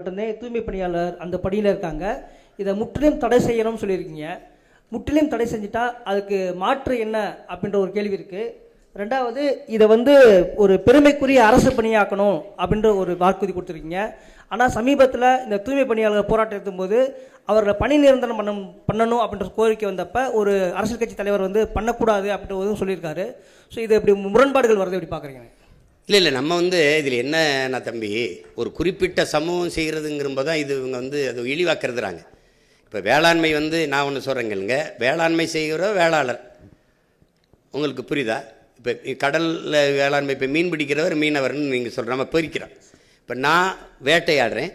மட்டுமே தூய்மை பணியாளர் அந்த பணியில் இருக்காங்க. இதை முற்றிலும் தடை செய்யணும்னு சொல்லியிருக்கீங்க. முற்றிலும் தடை செஞ்சுட்டா அதுக்கு மாற்று என்ன அப்படின்ற ஒரு கேள்வி இருக்குது. ரெண்டாவது, இதை ஒரு பெருமைக்குரிய அரசு பணியாக்கணும் அப்படின்ற ஒரு வாக்குறுதி கொடுத்துருக்கீங்க. ஆனால் சமீபத்தில் இந்த தூய்மை பணியாளர் போராட்டம் இருக்கும்போது அவர்களை பணி நிரந்தரம் பண்ணணும் அப்படின்ற கோரிக்கை வந்தப்போ ஒரு அரசியல் கட்சி தலைவர் பண்ணக்கூடாது அப்படின்றதும் சொல்லியிருக்காரு. ஸோ இது எப்படி முரண்பாடுகள் வரது எப்படி பார்க்குறீங்க? இல்லை நம்ம இதில் என்ன தம்பி, ஒரு குறிப்பிட்ட சமூகம் செய்கிறதுங்கிறம்போது தான் இது இவங்க அது இழிவாக்குறதுறாங்க. இப்போ வேளாண்மை நான் ஒன்று சொல்கிறேங்க, வேளாண்மை செய்கிற வேளாளர் உங்களுக்கு புரியுதா? இப்போ கடலில் வேளாண்மை, இப்போ மீன் பிடிக்கிறவர் மீனவர்னு நீங்கள் சொல்கிற நம்ம பிரிக்கிறோம். இப்போ நான் வேட்டையாடுறேன்,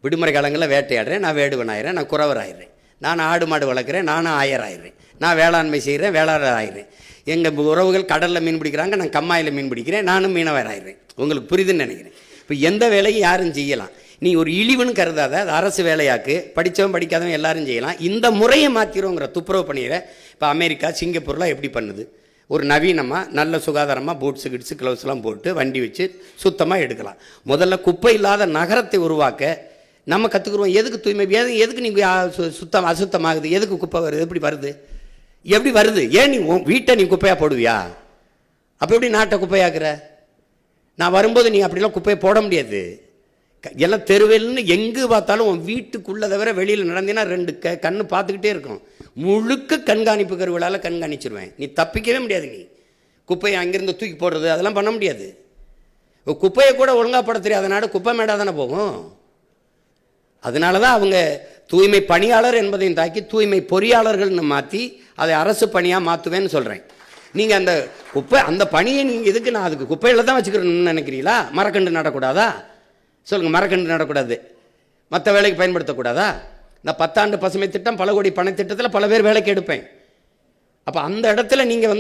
விடுமுறை காலங்களில் வேட்டையாடுறேன், நான் வேடுவன் ஆயிடுறேன், நான் குறவர் ஆயிடுறேன். நான் ஆடு மாடு வளர்க்குறேன், நானும் ஆயர் ஆயிடுறேன். நான் வேளாண்மை செய்கிறேன், வேளாளர் ஆயிடுறேன். எங்கள் உறவுகள் கடலில் மீன் பிடிக்கிறாங்க, நான் கம்மாயில் மீன் பிடிக்கிறேன், நானும் மீனவர் ஆயிடுறேன். உங்களுக்கு புரியுதுன்னு நினைக்கிறேன். இப்போ எந்த வேலையும் யாரும் செய்யலாம். நீ ஒரு இழிவுன்னு கருதாத, அது அரசு வேலையாக்கு, படித்தவன் படிக்காதவன் எல்லாரும் செய்யலாம். இந்த முறையை மாற்றிடுவோங்கிற துப்புரவு பண்ணிடுற. இப்போ அமெரிக்கா, சிங்கப்பூர்லாம் எப்படி பண்ணுது? ஒரு நவீனமாக நல்ல சுகாதாரமாக பூட்ஸு கிட்ஸு க்ளவுஸ்லாம் போட்டு வண்டி வச்சு சுத்தமாக எடுக்கலாம். முதல்ல குப்பை இல்லாத நகரத்தை உருவாக்க நம்ம கற்றுக்குருவோம். எதுக்கு தூய்மை, எதுக்கு நீங்கள் அசுத்தமாகுது, எதுக்கு குப்பை வருது, எப்படி வருது? ஏன் நீ வீட்டை நீ குப்பையாக போடுவியா? அப்போ எப்படி நாட்டை குப்பையாக்குற? நான் வரும்போது நீ அப்படிலாம் குப்பையை போட முடியாது. எல்லாம் தெருவெல்னு எங்கே பார்த்தாலும் உன் வீட்டுக்குள்ளே தவிர வெளியில் நடந்தீங்கன்னா ரெண்டு கண்ணு பார்த்துக்கிட்டே இருக்கும். முழுக்க கண்காணிப்பு கருவிகளால் கண்காணிச்சிருவேன். நீ தப்பிக்கவே முடியாது. நீ குப்பையை அங்கேருந்து தூக்கி போடுறது அதெல்லாம் பண்ண முடியாது. குப்பையை கூட ஒழுங்காக போட தெரியாத நாடு குப்பை மேடாக தானே போகும். அதனால தான் அவங்க தூய்மை பணியாளர் என்பதையும் தாக்கி தூய்மை பொறியாளர்கள்னு மாற்றி அதை அரசு பணியாக மாற்றுவேன்னு சொல்கிறேன். நீங்கள் அந்த பணியை நீங்கள் எதுக்கு, நான் அதுக்கு குப்பையில் தான் வச்சுக்கிறேன்னு நினைக்கிறீங்களா? மரக்கன்று நடக்கூடாதா? சொல்லுங்கள், மரக்கன்று நடக்கூடாது, மற்ற வேலைக்கு பயன்படுத்தக்கூடாதா? இந்த 10 ஆண்டு பசுமை திட்டம், பல கோடி பண திட்டத்தில் பல பேர் வேலைக்கு எடுப்பேன். அப்போ அந்த இடத்துல நீங்கள்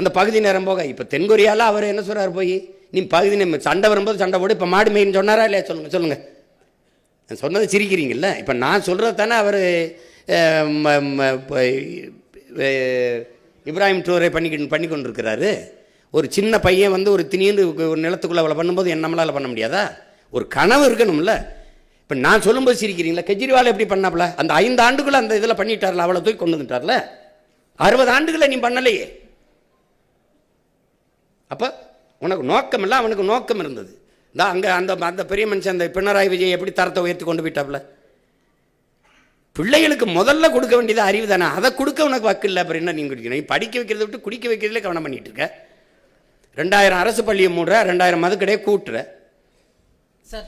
அந்த பகுதி நேரம் போக, இப்போ தென்கொரியாவில் அவர் என்ன சொல்கிறார், போய் நீ பகுதி நேரம் சண்டை வரும்போது சண்டை போடு, இப்போ மாடு மேயின்னு சொன்னாரா இல்லையா? சொல்லுங்கள். சொன்னதை சிரிக்கிறீங்கல்ல. இப்போ நான் சொல்கிறது தானே அவர் இப்ராஹிம் ட்ரோரே பண்ணி கொண்டிருக்கிறாரு. ஒரு சின்ன பையன் ஒரு திடீர்னு ஒரு நிலத்துக்குள்ளே அவளை பண்ணும்போது நம்மளால் பண்ண முடியாதா? ஒரு கனவு இருக்கணும்ல. இப்போ நான் சொல்லும்போது சிரிக்கிறீங்களா? கெஜ்ரிவால் எப்படி பண்ணாப்புல? அந்த 5 ஆண்டுக்குள்ளே அந்த இதில் பண்ணிட்டார்ல, அவளை தூக்கி கொண்டு வந்துட்டார்ல. 60 ஆண்டுகளை நீ பண்ணலையே. அப்போ உனக்கு நோக்கம் இல்லை, அவனுக்கு நோக்கம் இருந்தது. தான் அங்கே அந்த பெரிய மனுஷன் அந்த பினராயி விஜய் எப்படி தரத்தை உயர்த்தி கொண்டு போயிட்டாப்புல. பிள்ளைகளுக்கு முதல்ல கொடுக்க வேண்டியது அறிவு தானே, அதை கொடுக்க உனக்கு வக்கு இல்லை. அப்புறம் என்ன நீ குடிக்கணும்? நீ படிக்க வைக்கிறத விட்டு குடிக்க வைக்கிறதுல கவனம் பண்ணிட்டு இருக்க. 2000 அரசு பள்ளியை மூடுற, 2000 மதுக்கடையை கூட்டுற. சார்